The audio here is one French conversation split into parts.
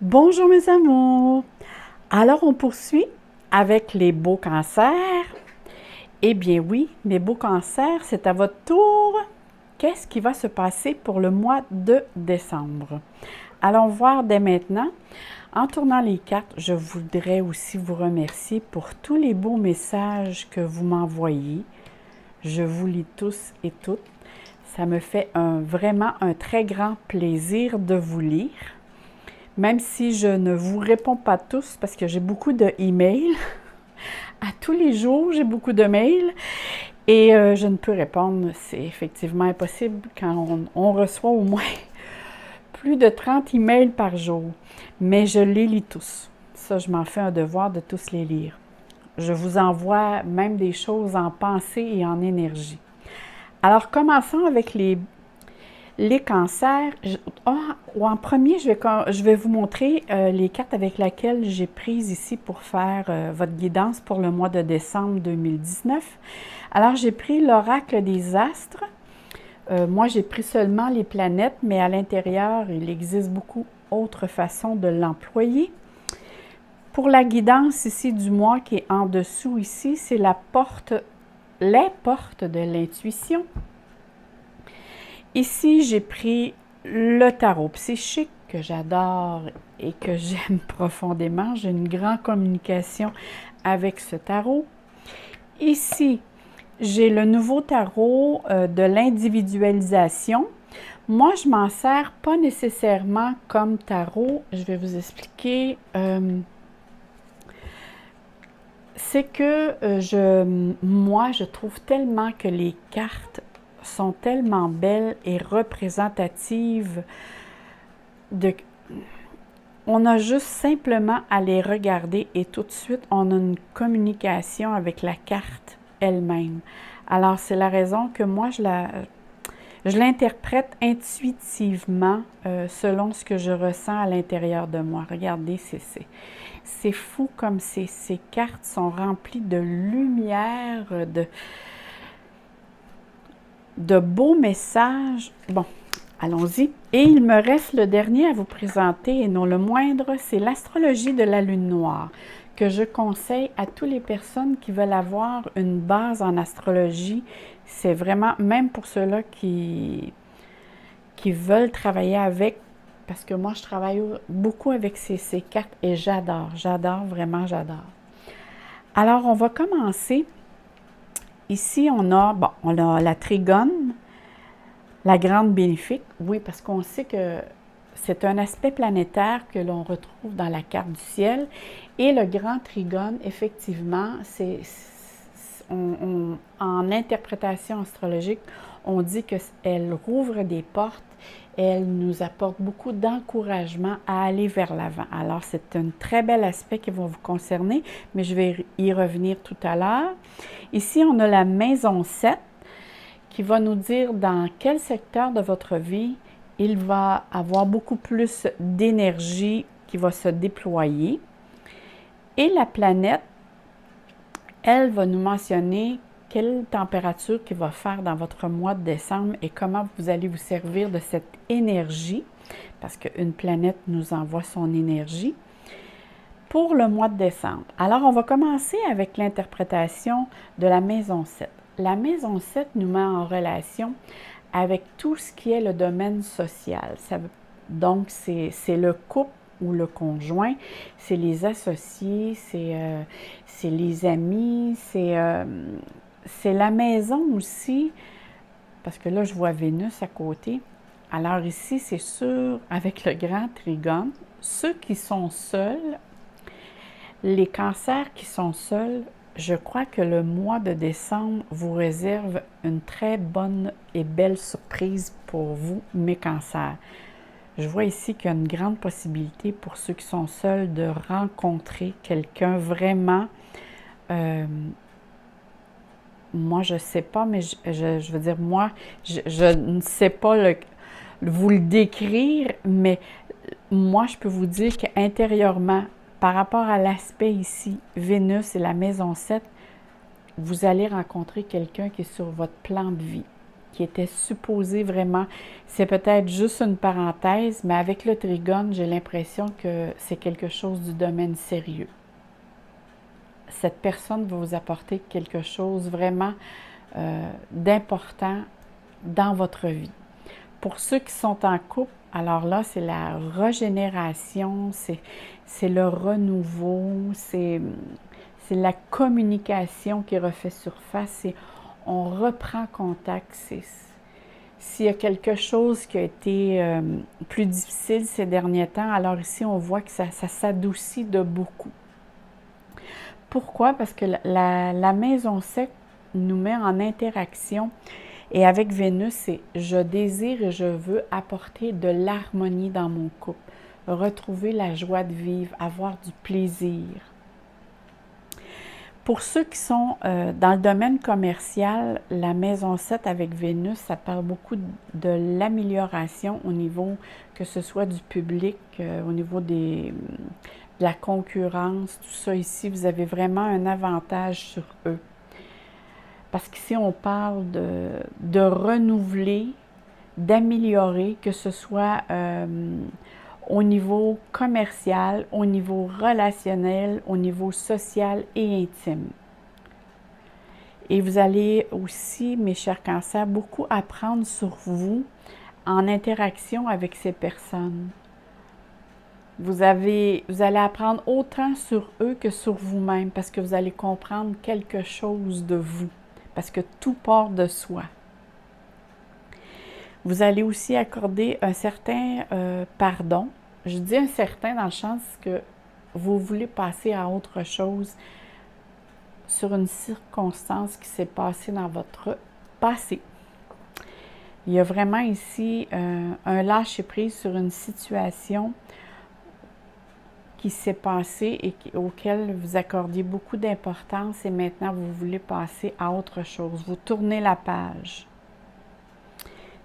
Bonjour mes amours! Alors on poursuit avec les beaux cancers. Eh bien oui, mes beaux cancers, c'est à votre tour. Qu'est-ce qui va se passer pour le mois de décembre? Allons voir dès maintenant. En tournant les cartes, je voudrais aussi vous remercier pour tous les beaux messages que vous m'envoyez. Je vous lis tous et toutes. Ça me fait vraiment un très grand plaisir de vous lire. Même si je ne vous réponds pas tous parce que j'ai beaucoup de emails. À tous les jours, j'ai beaucoup de mails et je ne peux répondre. C'est effectivement impossible quand on reçoit au moins plus de 30 emails par jour. Mais je les lis tous. Ça, je m'en fais un devoir de tous les lire. Je vous envoie même des choses en pensée et en énergie. Alors, commençons avec les cancers. En premier, je vais vous montrer les cartes avec lesquelles j'ai prise ici pour faire votre guidance pour le mois de décembre 2019. Alors, j'ai pris l'oracle des astres. Moi, j'ai pris seulement les planètes, mais à l'intérieur, il existe beaucoup d'autres façons de l'employer. Pour la guidance ici du mois qui est en dessous ici, c'est les portes de l'intuition. Ici, j'ai pris le tarot psychique que j'adore et que j'aime profondément. J'ai une grande communication avec ce tarot. Ici, j'ai le nouveau tarot de l'individualisation. Moi, je m'en sers pas nécessairement comme tarot. Je vais vous expliquer. C'est que moi, je trouve tellement que les cartes sont tellement belles et représentatives on a juste simplement à les regarder et tout de suite, on a une communication avec la carte elle-même. Alors, c'est la raison que moi, je l'interprète intuitivement selon ce que je ressens à l'intérieur de moi. Regardez, c'est fou comme ces cartes sont remplies de lumière, de beaux messages. Bon, allons-y. Et il me reste le dernier à vous présenter, et non le moindre, c'est l'astrologie de la lune noire, que je conseille à toutes les personnes qui veulent avoir une base en astrologie. C'est vraiment, même pour ceux-là qui veulent travailler avec, parce que moi, je travaille beaucoup avec ces cartes et j'adore, vraiment j'adore. Alors, on va commencer. Ici, on a la trigone, la grande bénéfique, oui, parce qu'on sait que c'est un aspect planétaire que l'on retrouve dans la carte du ciel. Et le grand trigone, effectivement, en interprétation astrologique, on dit qu'elle rouvre des portes, elle nous apporte beaucoup d'encouragement à aller vers l'avant. Alors, c'est un très bel aspect qui va vous concerner, mais je vais y revenir tout à l'heure. Ici, on a la maison 7 qui va nous dire dans quel secteur de votre vie il va avoir beaucoup plus d'énergie qui va se déployer. Et la planète, elle va nous mentionner quelle température qu'il va faire dans votre mois de décembre et comment vous allez vous servir de cette énergie, parce qu'une planète nous envoie son énergie, pour le mois de décembre. Alors, on va commencer avec l'interprétation de la maison 7. La maison 7 nous met en relation avec tout ce qui est le domaine social. Donc, c'est le couple ou le conjoint, c'est les associés, c'est les amis, c'est la maison aussi, parce que là, je vois Vénus à côté. Alors ici, c'est sûr, avec le grand trigone, ceux qui sont seuls, les cancers qui sont seuls, je crois que le mois de décembre vous réserve une très bonne et belle surprise pour vous, mes cancers. Je vois ici qu'il y a une grande possibilité pour ceux qui sont seuls de rencontrer quelqu'un vraiment. Moi, je ne sais pas, mais je veux dire, moi, je ne sais pas vous le décrire, mais moi, je peux vous dire qu'intérieurement, par rapport à l'aspect ici, Vénus et la maison 7, vous allez rencontrer quelqu'un qui est sur votre plan de vie. qui était supposé vraiment, c'est peut-être juste une parenthèse, mais avec le trigone, j'ai l'impression que c'est quelque chose du domaine sérieux. Cette personne va vous apporter quelque chose vraiment d'important dans votre vie. Pour ceux qui sont en couple, alors là, c'est la régénération, c'est le renouveau, c'est la communication qui refait surface, on reprend contact. S'il y a quelque chose qui a été plus difficile ces derniers temps, alors ici, on voit que ça s'adoucit de beaucoup. Pourquoi? Parce que la maison 7 nous met en interaction. Et avec Vénus, c'est « je désire et je veux apporter de l'harmonie dans mon couple, retrouver la joie de vivre, avoir du plaisir ». Pour ceux qui sont dans le domaine commercial, la maison 7 avec Vénus, ça parle beaucoup de l'amélioration au niveau, que ce soit du public, au niveau de la concurrence, tout ça ici, vous avez vraiment un avantage sur eux. Parce qu'ici, on parle de renouveler, d'améliorer, que ce soit au niveau commercial, au niveau relationnel, au niveau social et intime. Et vous allez aussi, mes chers cancers, beaucoup apprendre sur vous en interaction avec ces personnes. Vous allez apprendre autant sur eux que sur vous-même parce que vous allez comprendre quelque chose de vous. Parce que tout part de soi. Vous allez aussi accorder un certain pardon. Je dis un certain dans le sens que vous voulez passer à autre chose sur une circonstance qui s'est passée dans votre passé. Il y a vraiment ici un lâcher-prise sur une situation qui s'est passée et auquel vous accordiez beaucoup d'importance et maintenant vous voulez passer à autre chose. Vous tournez la page.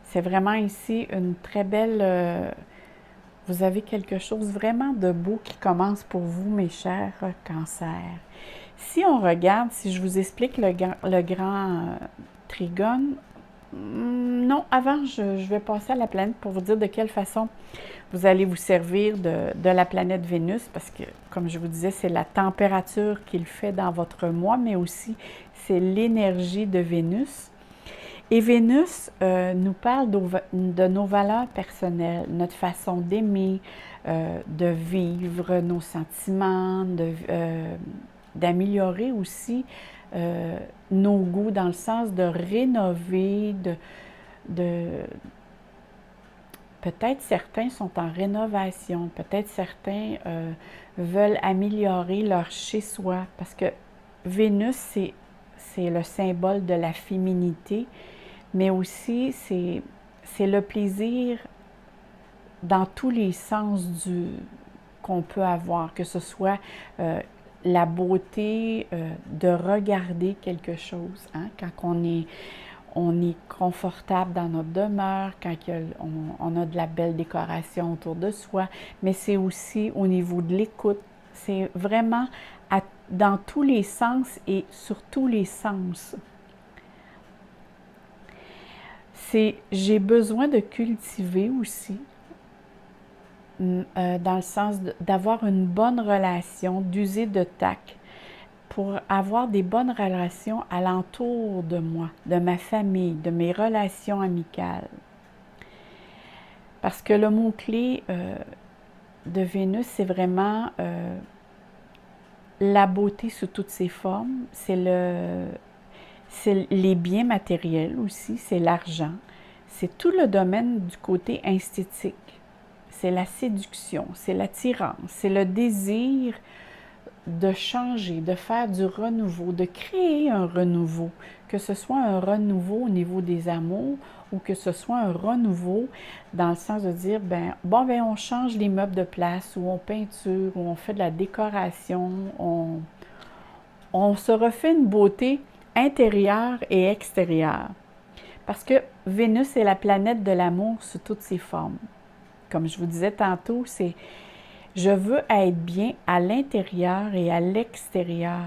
C'est vraiment ici une très belle... vous avez quelque chose vraiment de beau qui commence pour vous, mes chers cancers. Si on regarde, si je vous explique le grand trigone, non, avant, je vais passer à la planète pour vous dire de quelle façon vous allez vous servir de la planète Vénus, parce que, comme je vous disais, c'est la température qu'il fait dans votre mois, mais aussi c'est l'énergie de Vénus. Et Vénus nous parle de nos valeurs personnelles, notre façon d'aimer, de vivre nos sentiments, d'améliorer aussi nos goûts dans le sens de rénover, peut-être certains sont en rénovation, peut-être certains veulent améliorer leur chez-soi, parce que Vénus, c'est le symbole de la féminité, mais aussi c'est le plaisir dans tous les sens qu'on peut avoir, que ce soit la beauté de regarder quelque chose, hein, quand on est confortable dans notre demeure, quand on a de la belle décoration autour de soi, mais c'est aussi au niveau de l'écoute. C'est vraiment dans tous les sens et sur tous les sens. J'ai besoin de cultiver aussi, dans le sens d'avoir une bonne relation, d'user de tact, pour avoir des bonnes relations alentour de moi, de ma famille, de mes relations amicales. Parce que le mot-clé de Vénus, c'est vraiment la beauté sous toutes ses formes, c'est les biens matériels aussi, c'est l'argent, c'est tout le domaine du côté esthétique, c'est la séduction, c'est l'attirance, c'est le désir de changer, de faire du renouveau, de créer un renouveau, que ce soit un renouveau au niveau des amours ou que ce soit un renouveau dans le sens de dire, on change les meubles de place ou on peinture ou on fait de la décoration, on se refait une beauté intérieure et extérieure. Parce que Vénus est la planète de l'amour sous toutes ses formes. Comme je vous disais tantôt, c'est je veux être bien à l'intérieur et à l'extérieur.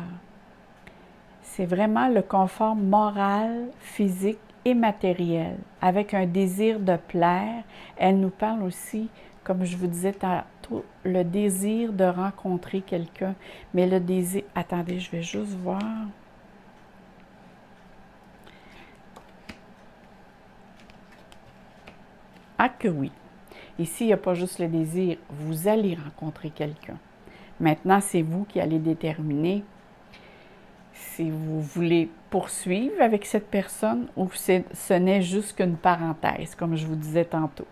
C'est vraiment le confort moral, physique et matériel, avec un désir de plaire. Elle nous parle aussi, comme je vous disais tantôt, le désir de rencontrer quelqu'un. Mais le désir... Attendez, je vais juste voir. Ah que oui. Ici, il n'y a pas juste le désir. Vous allez rencontrer quelqu'un. Maintenant, c'est vous qui allez déterminer si vous voulez poursuivre avec cette personne ou ce n'est juste qu'une parenthèse, comme je vous disais tantôt.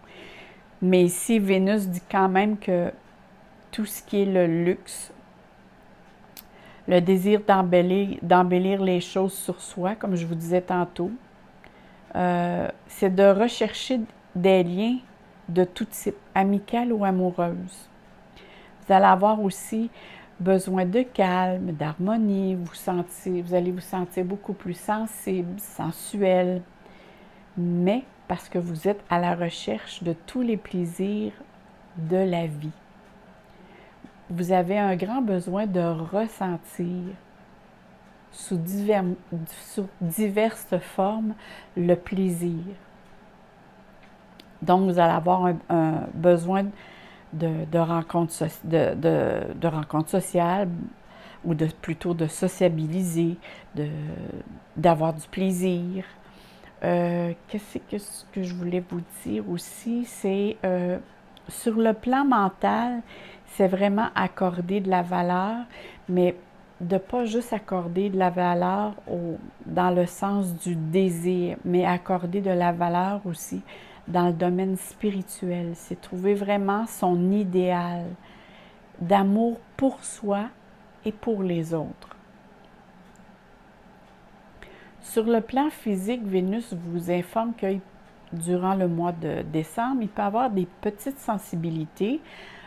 Mais ici, Vénus dit quand même que tout ce qui est le luxe, le désir d'embellir les choses sur soi, comme je vous disais tantôt, c'est de rechercher des liens de tout type, amical ou amoureuse. Vous allez avoir aussi besoin de calme, d'harmonie, vous allez vous sentir beaucoup plus sensible, sensuel, mais parce que vous êtes à la recherche de tous les plaisirs de la vie. Vous avez un grand besoin de ressentir sous diverses formes le plaisir. Donc, vous allez avoir un besoin de rencontres sociales ou plutôt de sociabiliser, d'avoir du plaisir. Qu'est-ce que je voulais vous dire aussi? C'est sur le plan mental, c'est vraiment accorder de la valeur, mais de ne pas juste accorder de la valeur dans le sens du désir, mais accorder de la valeur aussi dans le domaine spirituel. C'est trouver vraiment son idéal d'amour pour soi et pour les autres. Sur le plan physique, Vénus vous informe que durant le mois de décembre, il peut y avoir des petites sensibilités,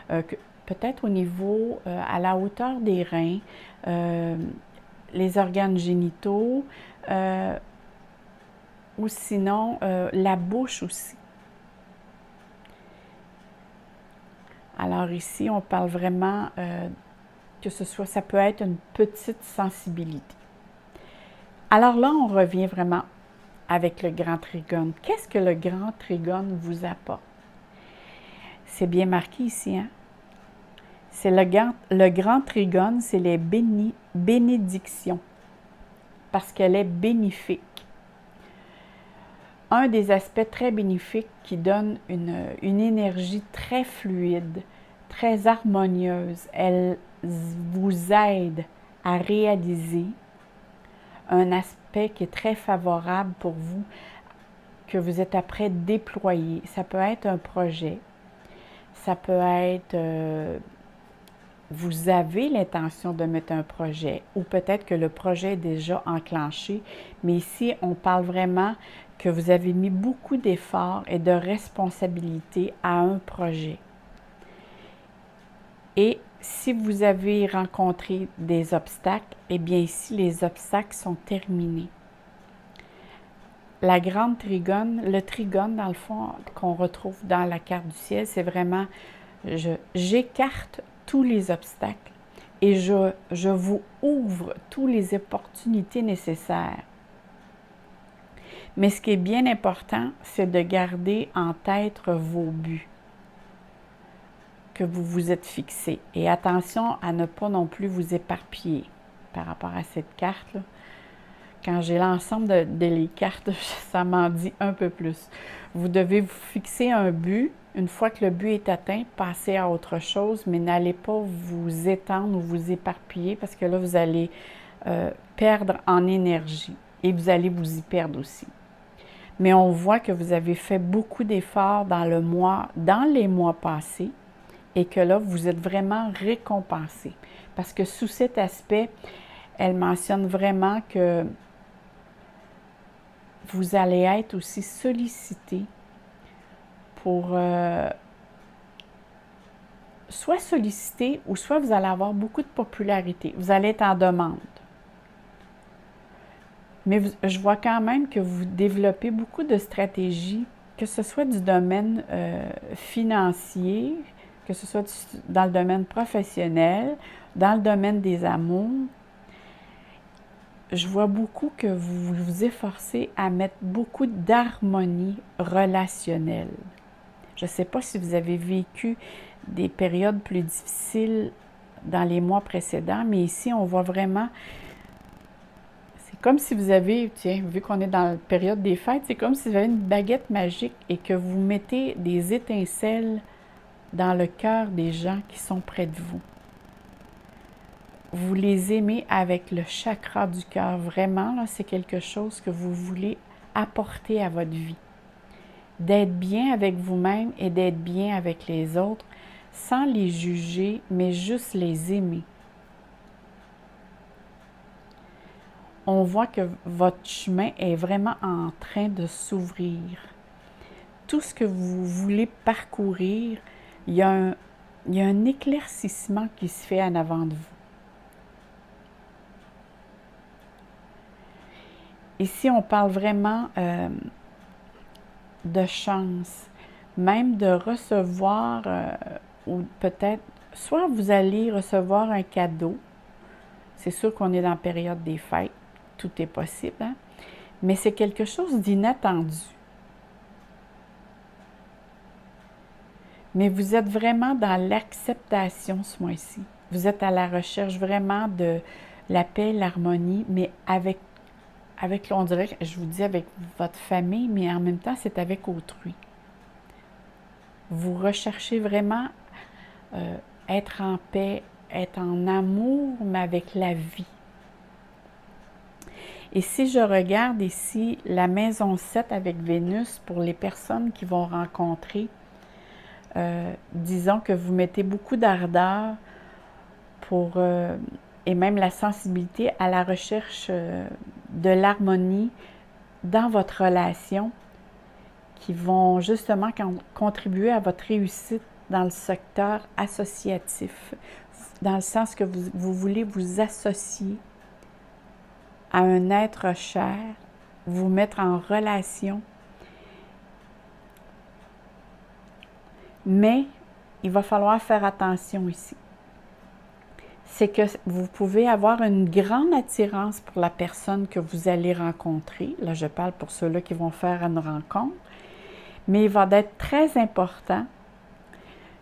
peut-être au niveau, à la hauteur des reins, les organes génitaux, ou sinon la bouche aussi. Alors ici, on parle vraiment que ça peut être une petite sensibilité. Alors là, on revient vraiment avec le grand trigone. Qu'est-ce que le grand trigone vous apporte? C'est bien marqué ici, hein? C'est le grand trigone, c'est les bénédictions, parce qu'elle est bénéfique. Un des aspects très bénéfiques qui donne une énergie très fluide, très harmonieuse. Elle vous aide à réaliser un aspect qui est très favorable pour vous, que vous êtes après déployer. Ça peut être un projet, ça peut être, vous avez l'intention de mettre un projet, ou peut-être que le projet est déjà enclenché, mais ici, on parle vraiment que vous avez mis beaucoup d'efforts et de responsabilité à un projet. Et si vous avez rencontré des obstacles, eh bien ici, les obstacles sont terminés. La grande trigone, le trigone, dans le fond, qu'on retrouve dans la carte du ciel, c'est vraiment, j'écarte tous les obstacles et je vous ouvre toutes les opportunités nécessaires. Mais ce qui est bien important, c'est de garder en tête vos buts que vous vous êtes fixés. Et attention à ne pas non plus vous éparpiller par rapport à cette carte-là. Quand j'ai l'ensemble de les cartes, ça m'en dit un peu plus. Vous devez vous fixer un but. Une fois que le but est atteint, passez à autre chose, mais n'allez pas vous étendre ou vous éparpiller parce que là, vous allez perdre en énergie et vous allez vous y perdre aussi. Mais on voit que vous avez fait beaucoup d'efforts dans les mois passés et que là, vous êtes vraiment récompensé. Parce que sous cet aspect, elle mentionne vraiment que vous allez être aussi sollicité pour soit sollicité ou soit vous allez avoir beaucoup de popularité. Vous allez être en demande. Mais je vois quand même que vous développez beaucoup de stratégies, que ce soit du domaine financier, que ce soit dans le domaine professionnel, dans le domaine des amours. je vois beaucoup que vous vous efforcez à mettre beaucoup d'harmonie relationnelle. Je ne sais pas si vous avez vécu des périodes plus difficiles dans les mois précédents, mais ici, on voit vraiment, c'est comme si vous avez, tiens, vu qu'on est dans la période des fêtes, c'est comme si vous avez une baguette magique et que vous mettez des étincelles dans le cœur des gens qui sont près de vous. Vous les aimez avec le chakra du cœur. Vraiment, là, c'est quelque chose que vous voulez apporter à votre vie. D'être bien avec vous-même et d'être bien avec les autres, sans les juger, mais juste les aimer. On voit que votre chemin est vraiment en train de s'ouvrir. Tout ce que vous voulez parcourir, il y a un éclaircissement qui se fait en avant de vous. Ici, on parle vraiment de chance, même de recevoir, ou peut-être, soit vous allez recevoir un cadeau, c'est sûr qu'on est dans la période des fêtes, tout est possible, hein? Mais c'est quelque chose d'inattendu. Mais vous êtes vraiment dans l'acceptation ce mois-ci. Vous êtes à la recherche vraiment de la paix, l'harmonie, mais avec, on dirait, je vous dis avec votre famille, mais en même temps, c'est avec autrui. Vous recherchez vraiment être en paix, être en amour, mais avec la vie. Et si je regarde ici la maison 7 avec Vénus, pour les personnes qui vont rencontrer, disons que vous mettez beaucoup d'ardeur pour, et même la sensibilité à la recherche de l'harmonie dans votre relation, qui vont justement contribuer à votre réussite dans le secteur associatif, dans le sens que vous voulez vous associer à un être cher, vous mettre en relation. Mais il va falloir faire attention ici. C'est que vous pouvez avoir une grande attirance pour la personne que vous allez rencontrer. Là, je parle pour ceux-là qui vont faire une rencontre. Mais il va être très important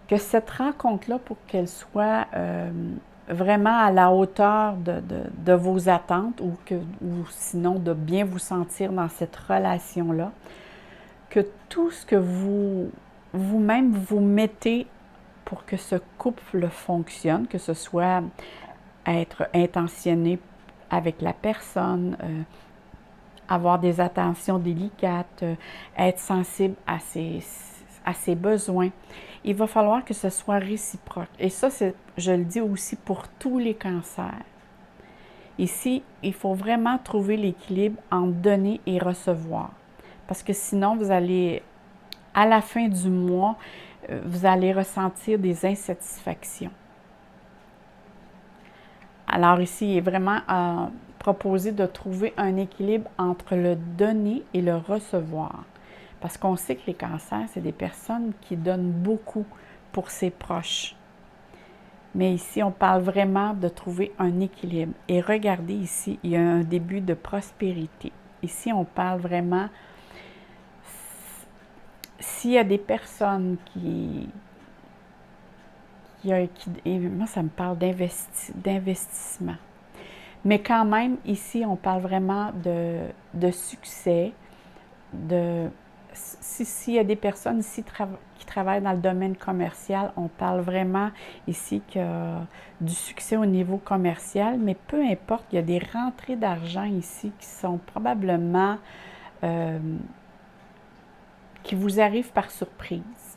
que cette rencontre-là, pour qu'elle soit vraiment à la hauteur de vos attentes ou sinon de bien vous sentir dans cette relation-là, que tout ce que vous-même vous mettez pour que ce couple fonctionne, que ce soit être intentionné avec la personne, avoir des attentions délicates, être sensible à ses besoins. Il va falloir que ce soit réciproque. Et ça, je le dis aussi pour tous les cancers. Ici, il faut vraiment trouver l'équilibre entre donner et recevoir. Parce que sinon, vous allez, à la fin du mois, vous allez ressentir des insatisfactions. Alors ici, il est vraiment proposé de trouver un équilibre entre le donner et le recevoir. Parce qu'on sait que les cancers, c'est des personnes qui donnent beaucoup pour ses proches. Mais ici, on parle vraiment de trouver un équilibre. Et regardez ici, il y a un début de prospérité. Ici, on parle vraiment, s'il y a des personnes moi, ça me parle d'investissement. Mais quand même, ici, on parle vraiment de succès, s'il y a des personnes ici qui travaillent dans le domaine commercial, on parle vraiment ici du succès au niveau commercial, mais peu importe, il y a des rentrées d'argent ici qui sont probablement, qui vous arrivent par surprise.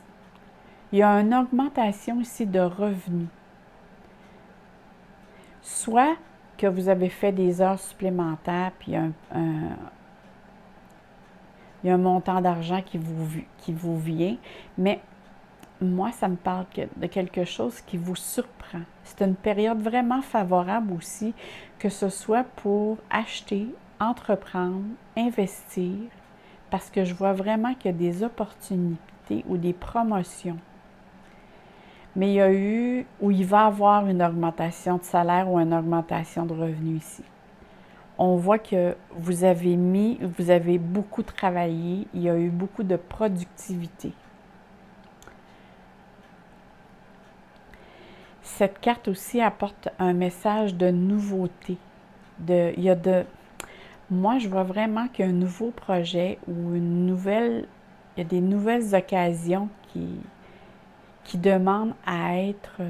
Il y a une augmentation ici de revenus. Soit que vous avez fait des heures supplémentaires, puis il y a un montant d'argent qui vous vient, mais moi, ça me parle de quelque chose qui vous surprend. C'est une période vraiment favorable aussi, que ce soit pour acheter, entreprendre, investir, parce que je vois vraiment qu'il y a des opportunités ou des promotions. Mais il y a il va y avoir une augmentation de salaire ou une augmentation de revenus ici. On voit que vous avez beaucoup travaillé, il y a eu beaucoup de productivité. Cette carte aussi apporte un message de nouveauté. Moi, je vois vraiment qu'il y a un nouveau projet ou il y a des nouvelles occasions qui demandent à être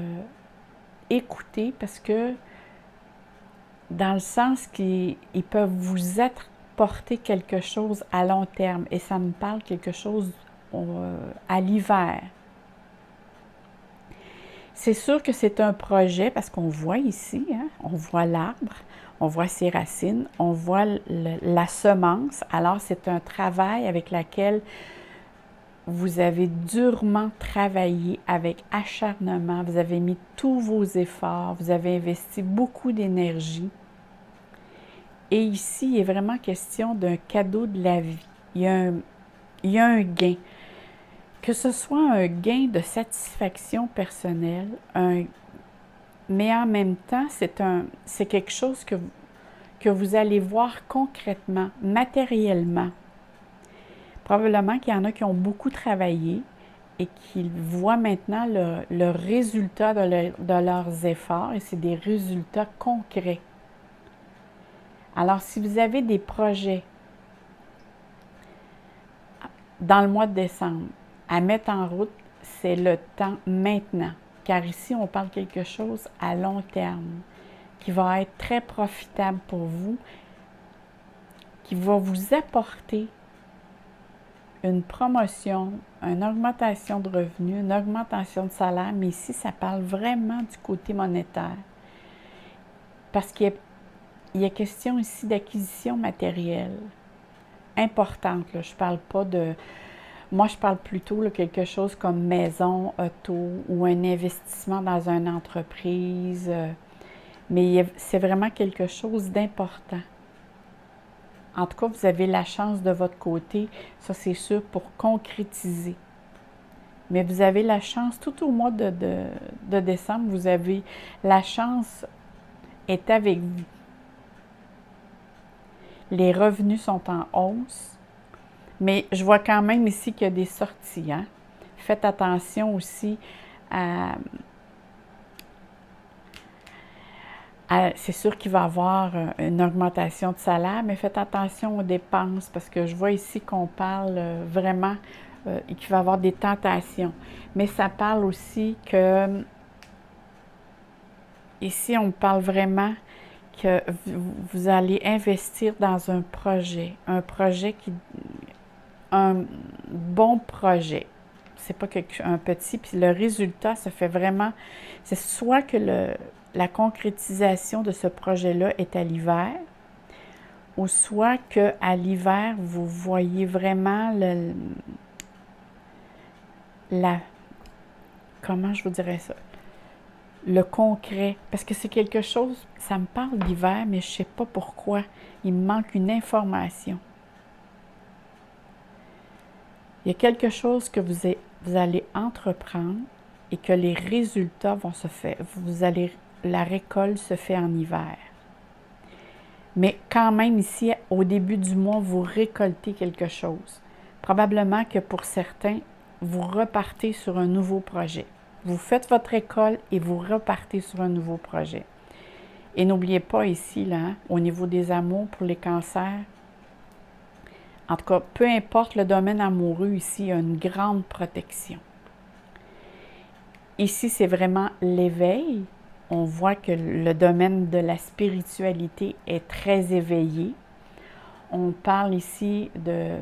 écoutées parce que dans le sens qu'ils peuvent vous apporter quelque chose à long terme. Et ça me parle quelque chose à l'hiver. C'est sûr que c'est un projet parce qu'on voit ici, hein, on voit l'arbre, on voit ses racines, on voit la semence. Alors, c'est un travail avec lequel vous avez durement travaillé avec acharnement. Vous avez mis tous vos efforts, vous avez investi beaucoup d'énergie. Et ici, il est vraiment question d'un cadeau de la vie. Il y a un gain. Que ce soit un gain de satisfaction personnelle, mais en même temps, c'est quelque chose que vous allez voir concrètement, matériellement. Probablement qu'il y en a qui ont beaucoup travaillé et qui voient maintenant le résultat de leurs efforts, et c'est des résultats concrets. Alors, si vous avez des projets dans le mois de décembre à mettre en route, c'est le temps maintenant. Car ici, on parle de quelque chose à long terme qui va être très profitable pour vous, qui va vous apporter une promotion, une augmentation de revenus, une augmentation de salaire, mais ici, ça parle vraiment du côté monétaire. Parce qu'il y a question ici d'acquisition matérielle importante. Là. Je parle pas de... Moi, je parle plutôt de quelque chose comme maison, auto ou un investissement dans une entreprise. Mais c'est vraiment quelque chose d'important. En tout cas, vous avez la chance de votre côté, ça c'est sûr, pour concrétiser. Mais vous avez la chance, tout au mois de décembre, vous avez la chance est avec vous. Les revenus sont en hausse, mais je vois quand même ici qu'il y a des sorties. Hein? Faites attention aussi à c'est sûr qu'il va y avoir une augmentation de salaire, mais faites attention aux dépenses parce que je vois ici qu'on parle vraiment et qu'il va y avoir des tentations. Mais ça parle aussi que, ici, on parle vraiment que vous allez investir dans un bon projet. C'est pas un petit, puis le résultat, ça fait vraiment, c'est soit que la concrétisation de ce projet-là est à l'hiver, ou soit qu'à l'hiver, vous voyez vraiment comment je vous dirais ça, le concret, parce que c'est quelque chose, ça me parle d'hiver, mais je ne sais pas pourquoi, il me manque une information. Il y a quelque chose que vous allez entreprendre et que les résultats vont se faire. La récolte se fait en hiver. Mais quand même ici, au début du mois, vous récoltez quelque chose. Probablement que pour certains, vous repartez sur un nouveau projet. Vous faites votre école et vous repartez sur un nouveau projet. Et n'oubliez pas ici, là, hein, au niveau des amours pour les cancers, en tout cas, peu importe le domaine amoureux, ici, il y a une grande protection. Ici, c'est vraiment l'éveil. On voit que le domaine de la spiritualité est très éveillé. On parle ici de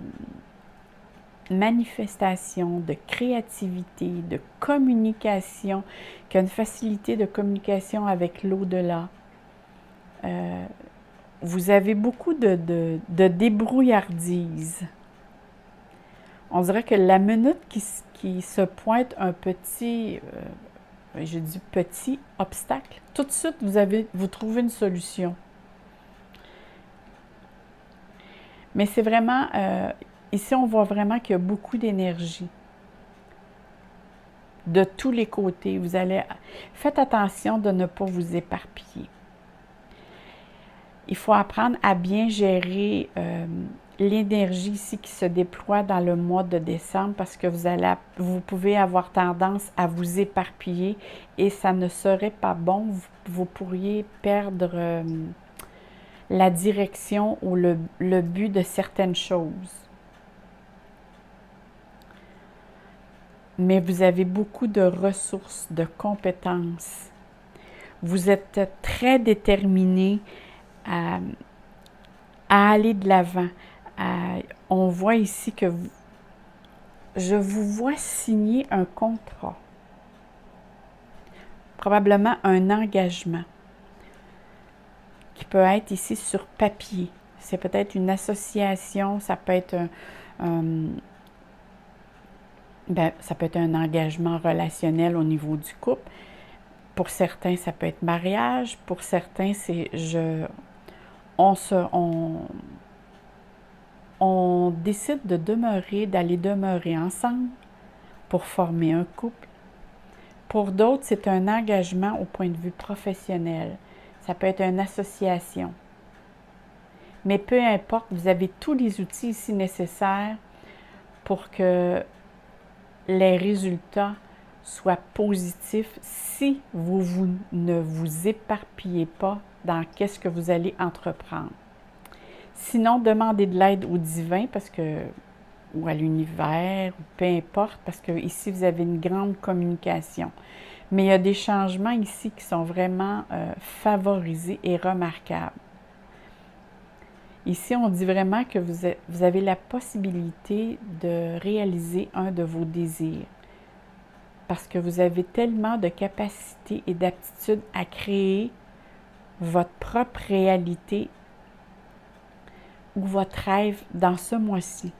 manifestation, de créativité, de communication, qu'il y a une facilité de communication avec l'au-delà. Vous avez beaucoup de débrouillardise. On dirait que la minute qui se pointe un petit, je dis petit obstacle, tout de suite, vous trouvez une solution. Mais c'est vraiment, ici, on voit vraiment qu'il y a beaucoup d'énergie. De tous les côtés. Faites attention de ne pas vous éparpiller. Il faut apprendre à bien gérer l'énergie ici qui se déploie dans le mois de décembre parce que vous pouvez avoir tendance à vous éparpiller et ça ne serait pas bon. Vous pourriez perdre la direction ou le but de certaines choses. Mais vous avez beaucoup de ressources, de compétences. Vous êtes très déterminé à aller de l'avant. On voit ici que je vous vois signer un contrat, probablement un engagement qui peut être ici sur papier. C'est peut-être une association, ça peut être ça peut être un engagement relationnel au niveau du couple. Pour certains, ça peut être mariage. Pour certains, c'est on décide de d'aller demeurer ensemble pour former un couple. Pour d'autres, c'est un engagement au point de vue professionnel. Ça peut être une association. Mais peu importe, vous avez tous les outils ici nécessaires pour que les résultats soient positifs si vous ne vous éparpillez pas dans qu'est-ce que vous allez entreprendre. Sinon, demandez de l'aide au divin ou à l'univers, ou peu importe, parce que ici, vous avez une grande communication. Mais il y a des changements ici qui sont vraiment favorisés et remarquables. Ici, on dit vraiment que vous avez la possibilité de réaliser un de vos désirs parce que vous avez tellement de capacité et d'aptitude à créer votre propre réalité ou votre rêve dans ce mois-ci.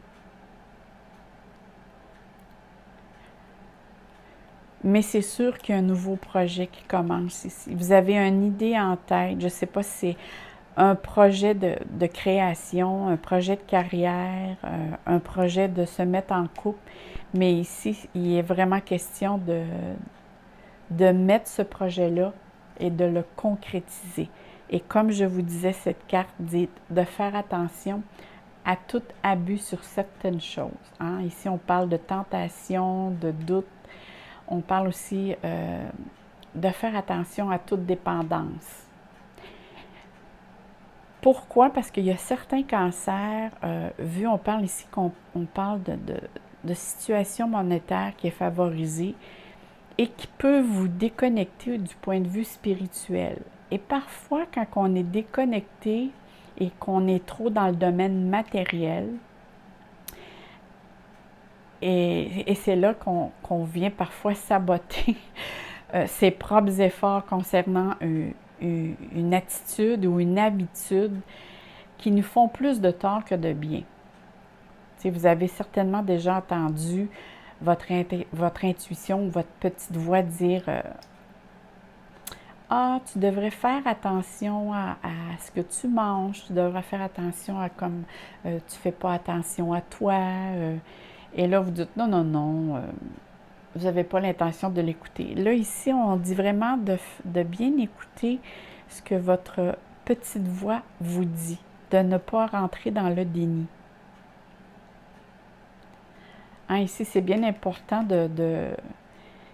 Mais c'est sûr qu'il y a un nouveau projet qui commence ici. Vous avez une idée en tête, je ne sais pas si c'est un projet de création, un projet de carrière, un projet de se mettre en couple. Mais ici, il est vraiment question de mettre ce projet-là et de le concrétiser. Et comme je vous disais, cette carte dit de faire attention à tout abus sur certaines choses. Hein? Ici, on parle de tentation, de doute. On parle aussi de faire attention à toute dépendance. Pourquoi? Parce qu'il y a certains cancers, on parle ici qu'on parle de situation monétaire qui est favorisée et qui peut vous déconnecter du point de vue spirituel. Et parfois, quand on est déconnecté et qu'on est trop dans le domaine matériel, et c'est là qu'on vient parfois saboter ses propres efforts concernant une attitude ou une habitude qui nous font plus de tort que de bien. T'sais, vous avez certainement déjà entendu votre intuition ou votre petite voix dire ah, tu devrais faire attention à ce que tu manges, tu devrais faire attention à comme tu ne fais pas attention à toi. Et là, vous dites non, non, non. Vous n'avez pas l'intention de l'écouter. Là, ici, on dit vraiment de bien écouter ce que votre petite voix vous dit, de ne pas rentrer dans le déni. Hein, ici, c'est bien important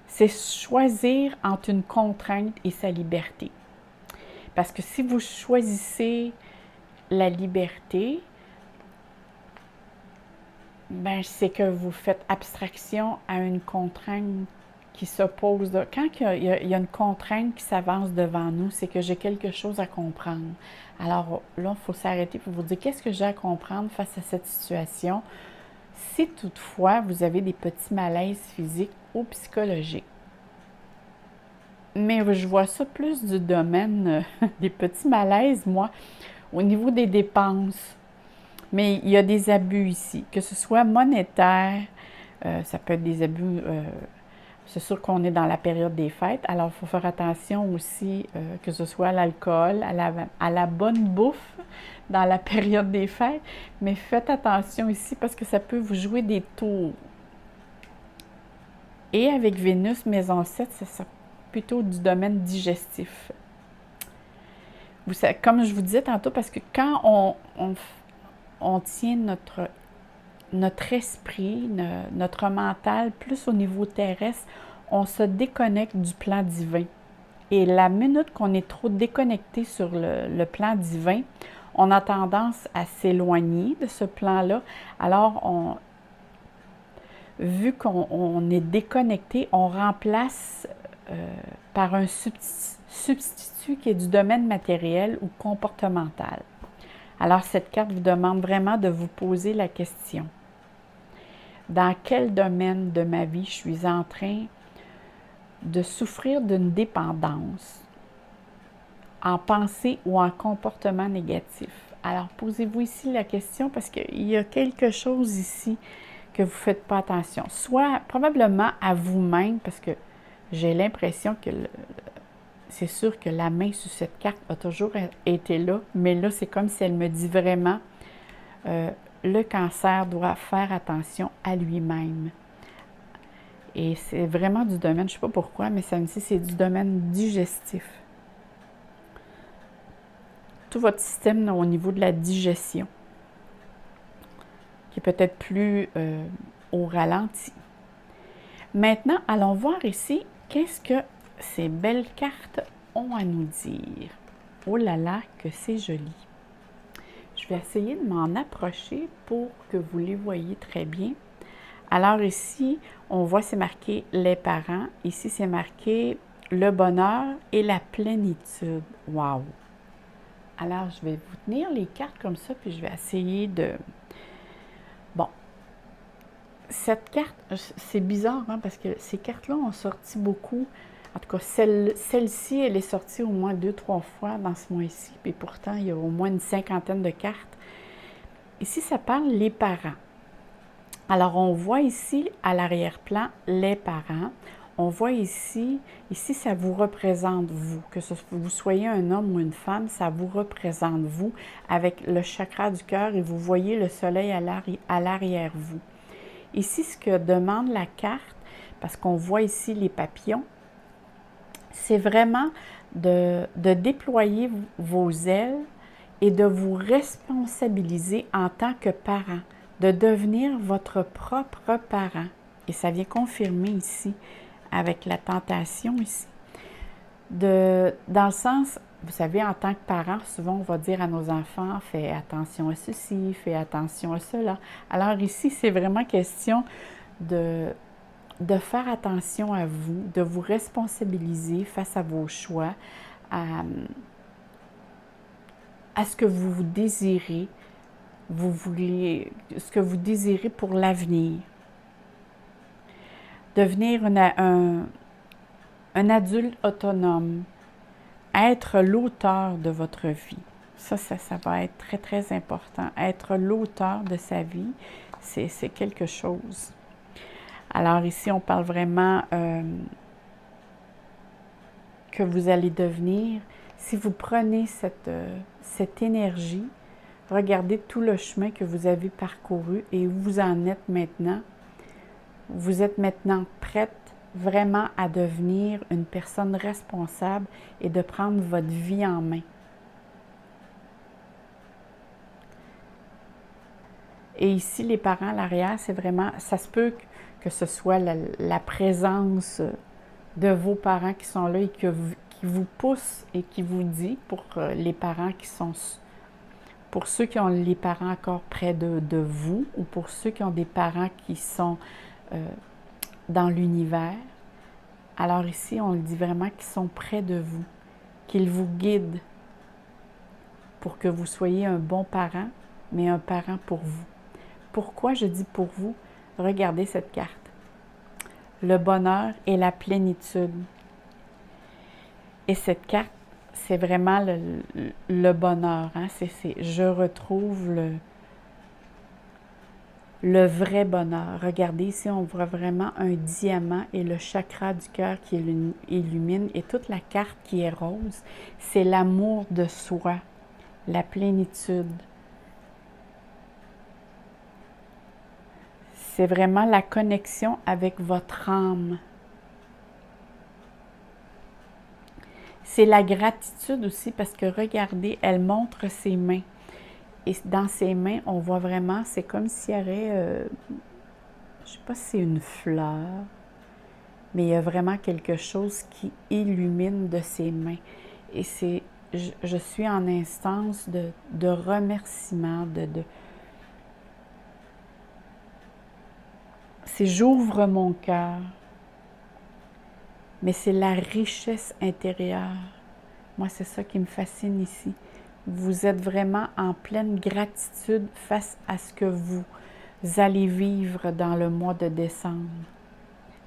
c'est choisir entre une contrainte et sa liberté. Parce que si vous choisissez la liberté, ben, c'est que vous faites abstraction à une contrainte qui s'oppose. Quand il y a une contrainte qui s'avance devant nous, c'est que j'ai quelque chose à comprendre. Alors là, il faut s'arrêter pour vous dire qu'est-ce que j'ai à comprendre face à cette situation. Si toutefois vous avez des petits malaises physiques ou psychologiques. Mais je vois ça plus du domaine des petits malaises, moi, au niveau des dépenses. Mais il y a des abus ici, que ce soit monétaire, ça peut être des abus, c'est sûr qu'on est dans la période des fêtes, alors il faut faire attention aussi que ce soit à l'alcool, à la bonne bouffe dans la période des fêtes, mais faites attention ici parce que ça peut vous jouer des tours. Et avec Vénus, maison 7, c'est plutôt du domaine digestif. Vous savez, comme je vous disais tantôt, parce que quand on tient notre esprit, notre mental plus au niveau terrestre, on se déconnecte du plan divin. Et la minute qu'on est trop déconnecté sur le plan divin, on a tendance à s'éloigner de ce plan-là. Alors, vu qu'on est déconnecté, on remplace par un substitut qui est du domaine matériel ou comportemental. Alors, cette carte vous demande vraiment de vous poser la question. Dans quel domaine de ma vie je suis en train de souffrir d'une dépendance en pensée ou en comportement négatif? Alors, posez-vous ici la question parce qu'il y a quelque chose ici que vous ne faites pas attention. Soit probablement à vous-même, parce que j'ai l'impression que c'est sûr que la main sur cette carte a toujours été là, mais là, c'est comme si elle me dit vraiment le cancer doit faire attention à lui-même. Et c'est vraiment du domaine, je ne sais pas pourquoi, mais ça me dit c'est du domaine digestif. Tout votre système au niveau de la digestion, qui est peut-être plus au ralenti. Maintenant, allons voir ici, qu'est-ce que ces belles cartes ont à nous dire. Oh là là, que c'est joli. Je vais essayer de m'en approcher pour que vous les voyez très bien. Alors ici, on voit c'est marqué les parents. Ici, c'est marqué le bonheur et la plénitude. Wow! Alors, je vais vous tenir les cartes comme ça, puis je vais essayer de... Bon. Cette carte, c'est bizarre, hein, parce que ces cartes-là ont sorti beaucoup. En tout cas, celle-ci, elle est sortie au moins 2-3 fois dans ce mois-ci, puis pourtant, il y a au moins une 50aine de cartes. Ici, ça parle les parents. Alors, on voit ici, à l'arrière-plan, les parents. On voit ici, ça vous représente vous. Que vous soyez un homme ou une femme, ça vous représente vous, avec le chakra du cœur, et vous voyez le soleil à l'arrière-vous. Ici, ce que demande la carte, parce qu'on voit ici les papillons, c'est vraiment de déployer vos ailes et de vous responsabiliser en tant que parent, de devenir votre propre parent. Et ça vient confirmer ici, avec la tentation ici. Dans le sens, vous savez, en tant que parent, souvent on va dire à nos enfants, fais attention à ceci, fais attention à cela. Alors ici, c'est vraiment question de faire attention à vous, de vous responsabiliser face à vos choix, à ce que vous désirez, ce que vous désirez pour l'avenir. Devenir un adulte autonome, être l'auteur de votre vie. Ça va être très, très important. Être l'auteur de sa vie, c'est quelque chose. Alors ici, on parle vraiment que vous allez devenir, si vous prenez cette énergie, regardez tout le chemin que vous avez parcouru et où vous en êtes maintenant. Vous êtes maintenant prête vraiment à devenir une personne responsable et de prendre votre vie en main. Et ici, les parents à l'arrière, c'est vraiment, ça se peut que ce soit la présence de vos parents qui sont là et qui vous poussent et qui vous dit, pour les parents qui sont, pour ceux qui ont les parents encore près de vous, ou pour ceux qui ont des parents qui sont dans l'univers. Alors ici, on le dit vraiment qu'ils sont près de vous, qu'ils vous guident pour que vous soyez un bon parent, mais un parent pour vous. Pourquoi je dis pour vous? Regardez cette carte. Le bonheur et la plénitude. Et cette carte, c'est vraiment le bonheur. Hein? Je retrouve le vrai bonheur. Regardez ici, on voit vraiment un diamant et le chakra du cœur qui illumine. Et toute la carte qui est rose, c'est l'amour de soi, la plénitude. C'est vraiment la connexion avec votre âme. C'est la gratitude aussi parce que regardez, elle montre ses mains. Et dans ses mains, on voit vraiment, c'est comme s'il y aurait, je ne sais pas si c'est une fleur, mais il y a vraiment quelque chose qui illumine de ses mains. Et c'est, je suis en instance de remerciement, c'est j'ouvre mon cœur, mais c'est la richesse intérieure. Moi, c'est ça qui me fascine ici. Vous êtes vraiment en pleine gratitude face à ce que vous allez vivre dans le mois de décembre.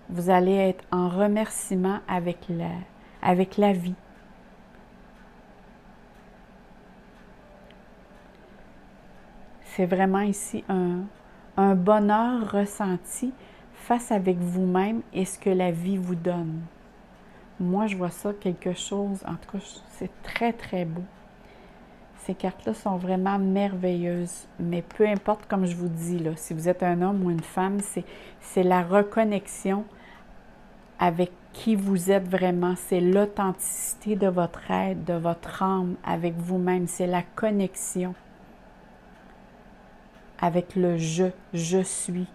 Vous allez être en remerciement avec la vie. C'est vraiment ici un bonheur ressenti face avec vous-même et ce que la vie vous donne. Moi, je vois ça quelque chose, en tout cas, c'est très, très beau. Ces cartes-là sont vraiment merveilleuses, mais peu importe, comme je vous dis, là, si vous êtes un homme ou une femme, c'est la reconnexion avec qui vous êtes vraiment. C'est l'authenticité de votre être, de votre âme avec vous-même. C'est la connexion avec le je suis,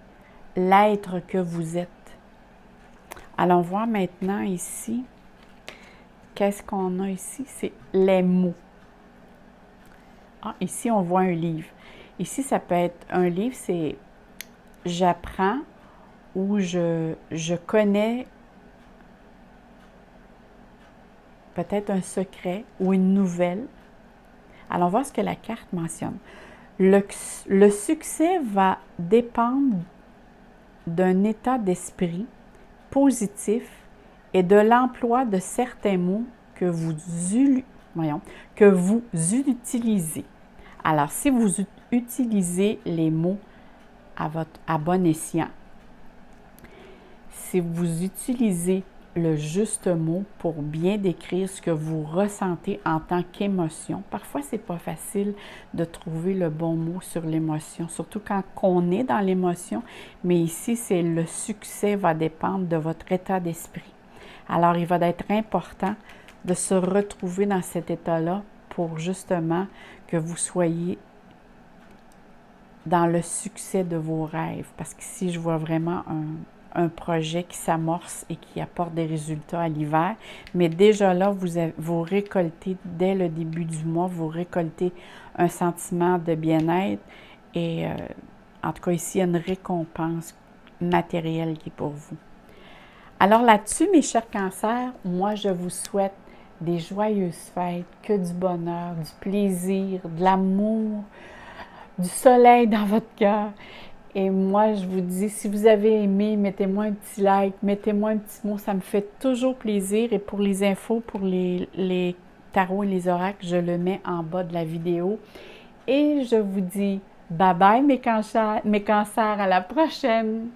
l'être que vous êtes. Allons voir maintenant ici, qu'est-ce qu'on a ici? C'est les mots. Ah, ici, on voit un livre. Ici, ça peut être un livre, c'est « J'apprends » ou je connais peut-être un secret ou une nouvelle. Allons voir ce que la carte mentionne. Le succès va dépendre d'un état d'esprit positif et de l'emploi de certains mots que vous utilisez. Alors, si vous utilisez les mots à bon escient, si vous utilisez le juste mot pour bien décrire ce que vous ressentez en tant qu'émotion, parfois, c'est pas facile de trouver le bon mot sur l'émotion, surtout quand on est dans l'émotion, mais ici, c'est le succès va dépendre de votre état d'esprit. Alors, il va être important de se retrouver dans cet état-là pour justement que vous soyez dans le succès de vos rêves. Parce qu'ici, je vois vraiment un projet qui s'amorce et qui apporte des résultats à l'hiver. Mais déjà là, vous récoltez, dès le début du mois, vous récoltez un sentiment de bien-être. Et en tout cas, ici, il y a une récompense matérielle qui est pour vous. Alors là-dessus, mes chers cancers, moi, je vous souhaite des joyeuses fêtes, que du bonheur, du plaisir, de l'amour, du soleil dans votre cœur. Et moi, je vous dis, si vous avez aimé, mettez-moi un petit like, mettez-moi un petit mot, ça me fait toujours plaisir. Et pour les infos, pour les tarots et les oracles, je le mets en bas de la vidéo. Et je vous dis bye bye mes cancers, à la prochaine!